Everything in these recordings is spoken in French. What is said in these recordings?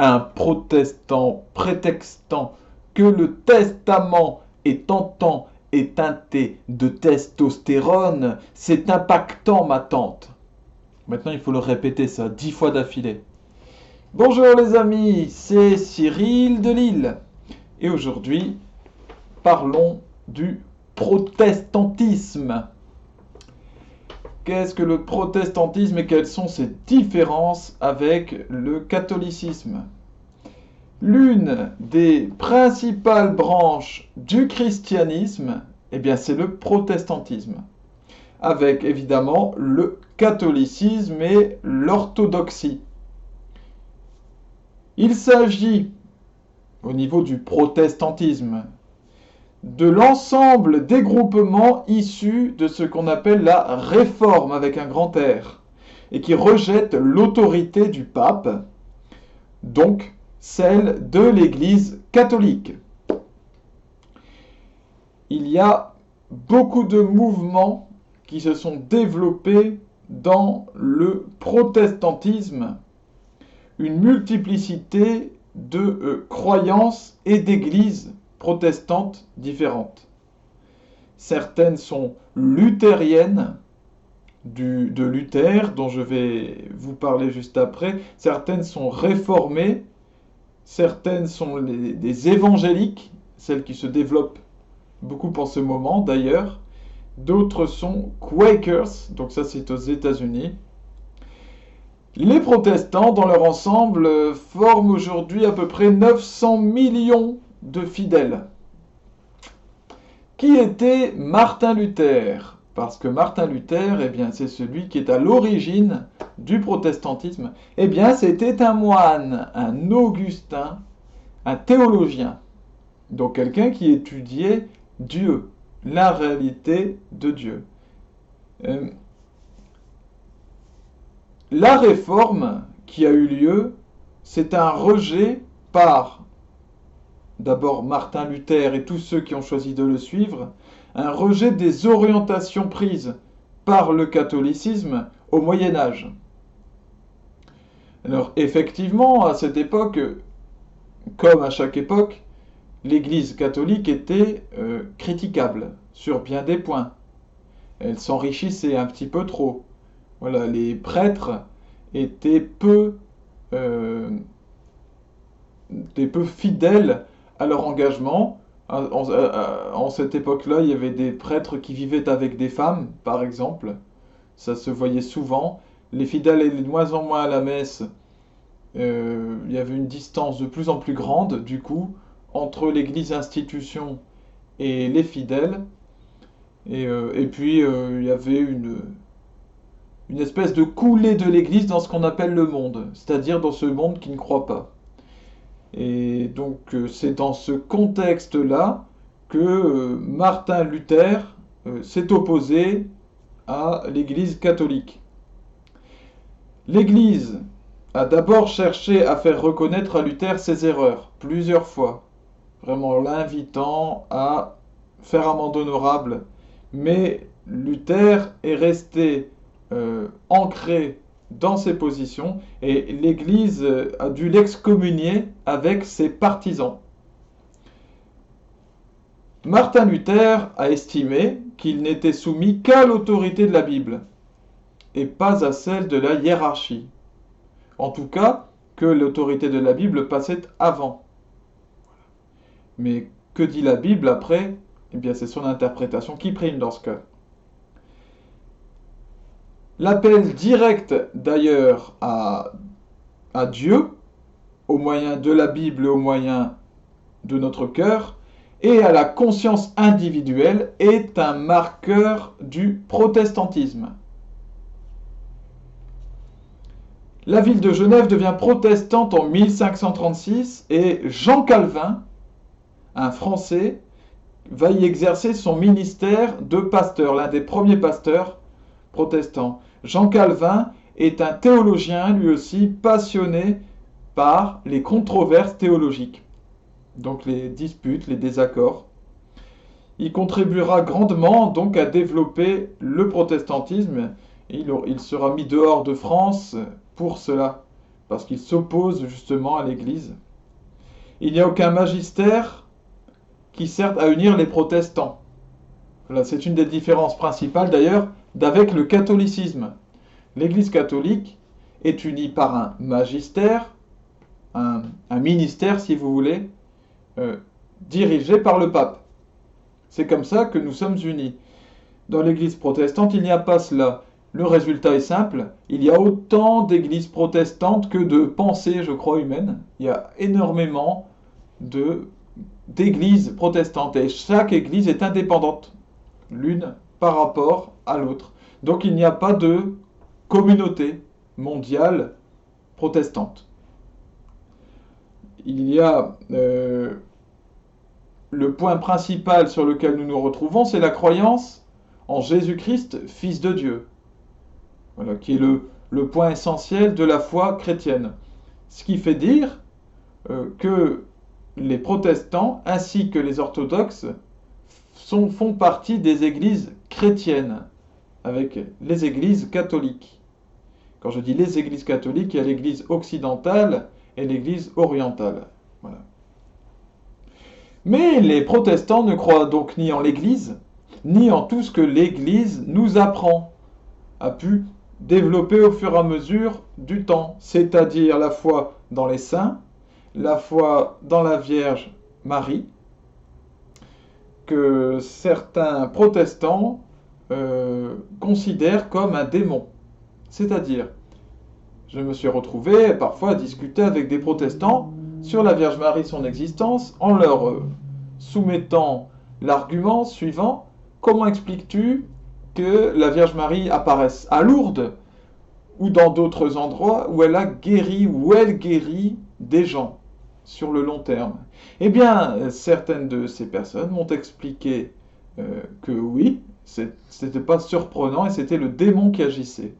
Un protestant prétextant que le testament est tentant et teinté de testostérone, c'est impactant, ma tante. Maintenant, il faut le répéter ça 10 fois d'affilée. Bonjour les amis, c'est Cyril de Lille. Et aujourd'hui, parlons du protestantisme. Qu'est-ce que le protestantisme et quelles sont ses différences avec le catholicisme? L'une des principales branches du christianisme, eh bien, c'est le protestantisme, avec évidemment le catholicisme et l'orthodoxie. Il s'agit, au niveau du protestantisme, de l'ensemble des groupements issus de ce qu'on appelle la réforme avec un grand R, et qui rejettent l'autorité du pape, donc celle de l'Église catholique. Il y a beaucoup de mouvements qui se sont développés dans le protestantisme, une multiplicité de croyances et d'églises protestantes différentes. Certaines sont luthériennes, de Luther, dont je vais vous parler juste après. Certaines sont réformées, certaines sont des évangéliques, celles qui se développent beaucoup en ce moment d'ailleurs. D'autres sont Quakers, donc ça c'est aux États-Unis. Les protestants, dans leur ensemble, forment aujourd'hui à peu près 900 millions de fidèles. Qui était Martin Luther? Parce que Martin Luther, eh bien, c'est celui qui est à l'origine du protestantisme. Eh bien, c'était un moine, un augustin, un théologien. Donc quelqu'un qui étudiait Dieu, la réalité de Dieu. La réforme qui a eu lieu, c'est un rejet par d'abord Martin Luther et tous ceux qui ont choisi de le suivre, un rejet des orientations prises par le catholicisme au Moyen Âge. Alors effectivement, à cette époque, comme à chaque époque, l'Église catholique était critiquable sur bien des points. Elle s'enrichissait un petit peu trop. Voilà, les prêtres étaient peu fidèles à leur engagement. En cette époque-là, il y avait des prêtres qui vivaient avec des femmes, par exemple. Ça se voyait souvent. Les fidèles allaient de moins en moins à la messe. Il y avait une distance de plus en plus grande, du coup, entre l'Église institution et les fidèles. Et puis, il y avait une espèce de coulée de l'Église dans ce qu'on appelle le monde, c'est-à-dire dans ce monde qui ne croit pas. Et donc c'est dans ce contexte-là que Martin Luther s'est opposé à l'Église catholique. L'Église a d'abord cherché à faire reconnaître à Luther ses erreurs, plusieurs fois, vraiment l'invitant à faire amende honorable. Mais Luther est resté ancré dans ses positions et l'Église a dû l'excommunier avec ses partisans. Martin Luther a estimé qu'il n'était soumis qu'à l'autorité de la Bible et pas à celle de la hiérarchie. En tout cas, que l'autorité de la Bible passait avant. Mais que dit la Bible après? Eh bien, c'est son interprétation qui prime dans ce cas. L'appel direct d'ailleurs à Dieu, au moyen de la Bible et au moyen de notre cœur, et à la conscience individuelle est un marqueur du protestantisme. La ville de Genève devient protestante en 1536 et Jean Calvin, un Français, va y exercer son ministère de pasteur, l'un des premiers pasteurs protestants. Jean Calvin est un théologien, lui aussi, passionné par les controverses théologiques, donc les disputes, les désaccords. Il contribuera grandement donc à développer le protestantisme. Il sera mis dehors de France pour cela, parce qu'ils s'opposent justement à l'Église. Il n'y a aucun magistère qui sert à unir les protestants. Voilà, c'est une des différences principales d'ailleurs d'avec le catholicisme. L'Église catholique est unie par un magistère, un ministère si vous voulez, dirigé par le pape. C'est comme ça que nous sommes unis. Dans l'Église protestante, il n'y a pas cela. Le résultat est simple, il y a autant d'églises protestantes que de pensées, je crois, humaines. Il y a énormément d'églises protestantes et chaque église est indépendante, l'une par rapport à l'autre. Donc il n'y a pas de communauté mondiale protestante. Il y a le point principal sur lequel nous nous retrouvons, c'est la croyance en Jésus-Christ, Fils de Dieu. Voilà, qui est le point essentiel de la foi chrétienne. Ce qui fait dire que les protestants ainsi que les orthodoxes font partie des églises chrétiennes, avec les églises catholiques. Quand je dis les églises catholiques, il y a l'église occidentale et l'église orientale. Voilà. Mais les protestants ne croient donc ni en l'église, ni en tout ce que l'église nous apprend, a pu développer au fur et à mesure du temps, c'est-à-dire la foi dans les saints, la foi dans la Vierge Marie, que certains protestants considèrent comme un démon. C'est-à-dire, je me suis retrouvé parfois à discuter avec des protestants sur la Vierge Marie, son existence, en leur soumettant l'argument suivant: comment expliques-tu que la Vierge Marie apparaisse à Lourdes ou dans d'autres endroits où elle a guéri, où elle guérit des gens sur le long terme? Eh bien, certaines de ces personnes m'ont expliqué que oui, c'était pas surprenant et c'était le démon qui agissait.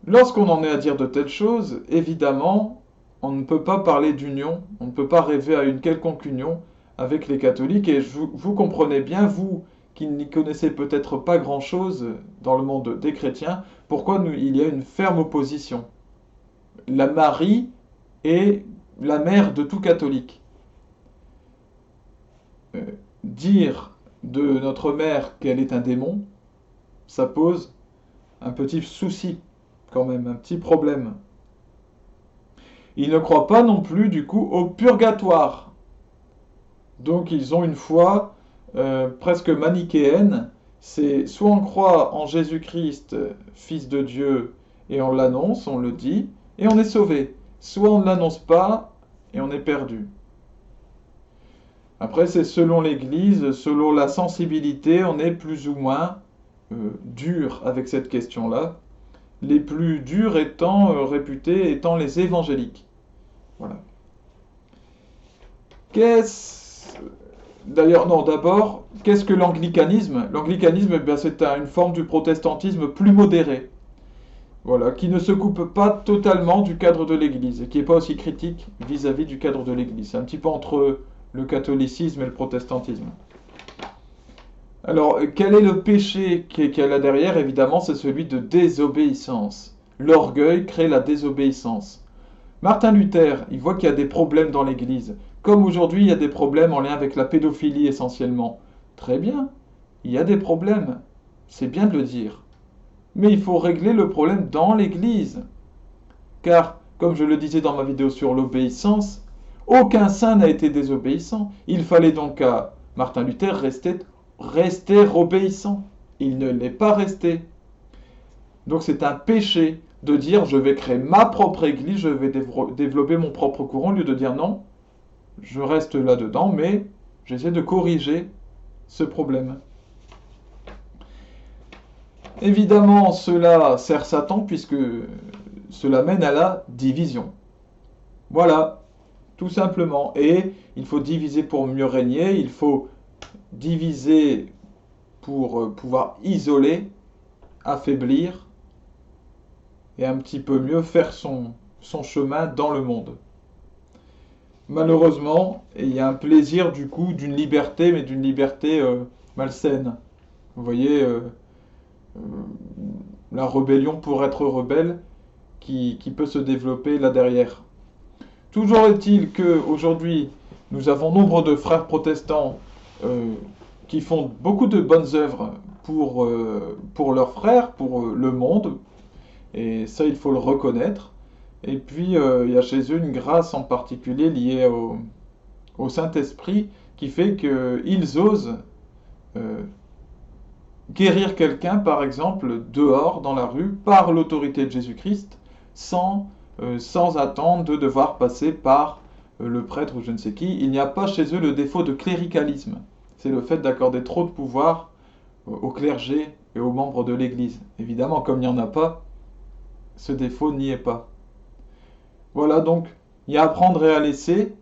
Lorsqu'on en est à dire de telles choses, évidemment, on ne peut pas parler d'union, on ne peut pas rêver à une quelconque union avec les catholiques, et vous comprenez bien, vous qui n'y connaissez peut-être pas grand-chose dans le monde des chrétiens, pourquoi il y a une ferme opposition. La Marie est la mère de tout catholique. Dire de notre mère qu'elle est un démon, ça pose un petit souci quand même, un petit problème. Ils ne croient pas non plus du coup au purgatoire. Donc ils ont une foi presque manichéenne. C'est soit on croit en Jésus-Christ, Fils de Dieu, et on l'annonce, on le dit, et on est sauvé. Soit on ne l'annonce pas, et on est perdu. Après, c'est selon l'Église, selon la sensibilité, on est plus ou moins dur avec cette question-là. Les plus durs étant réputés étant les évangéliques. Voilà. D'ailleurs, non, d'abord, qu'est-ce que l'anglicanisme? L'anglicanisme, eh bien, c'est une forme du protestantisme plus modéré. Voilà, qui ne se coupe pas totalement du cadre de l'Église, et qui n'est pas aussi critique vis-à-vis du cadre de l'Église. C'est un petit peu entre le catholicisme et le protestantisme. Alors, quel est le péché qu'il y a là derrière? Évidemment, c'est celui de désobéissance. L'orgueil crée la désobéissance. Martin Luther, il voit qu'il y a des problèmes dans l'Église. Comme aujourd'hui, il y a des problèmes en lien avec la pédophilie essentiellement. Très bien, il y a des problèmes. C'est bien de le dire. Mais il faut régler le problème dans l'Église. Car, comme je le disais dans ma vidéo sur l'obéissance, aucun saint n'a été désobéissant. Il fallait donc à Martin Luther rester obéissant. Il ne l'est pas resté. Donc c'est un péché de dire je vais créer ma propre église, je vais développer mon propre courant, au lieu de dire non, je reste là-dedans, mais j'essaie de corriger ce problème. Évidemment, cela sert Satan puisque cela mène à la division. Voilà, tout simplement. Et il faut diviser pour mieux régner, il faut diviser pour pouvoir isoler, affaiblir et un petit peu mieux faire son chemin dans le monde. Malheureusement, il y a un plaisir du coup d'une liberté, mais d'une liberté malsaine. Vous voyez, la rébellion pour être rebelle, qui peut se développer là derrière. Toujours est-il qu'aujourd'hui, nous avons nombre de frères protestants qui font beaucoup de bonnes œuvres pour leurs frères, pour le monde, et ça, il faut le reconnaître. Et puis, il y a chez eux une grâce en particulier liée au Saint-Esprit qui fait qu'ils osent euh, guérir quelqu'un, par exemple, dehors, dans la rue, par l'autorité de Jésus-Christ, sans attendre de devoir passer par le prêtre ou je ne sais qui. Il n'y a pas chez eux le défaut de cléricalisme. C'est le fait d'accorder trop de pouvoir au clergé et aux membres de l'Église. Évidemment, comme il n'y en a pas, ce défaut n'y est pas. Voilà, donc, il y a à prendre et à laisser.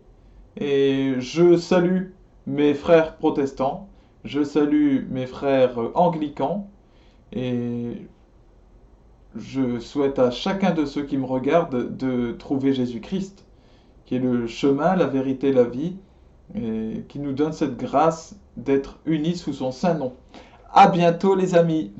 Et je salue mes frères protestants, je salue mes frères anglicans, et je souhaite à chacun de ceux qui me regardent de trouver Jésus-Christ, qui est le chemin, la vérité, la vie, et qui nous donne cette grâce d'être unis sous son saint nom. À bientôt les amis!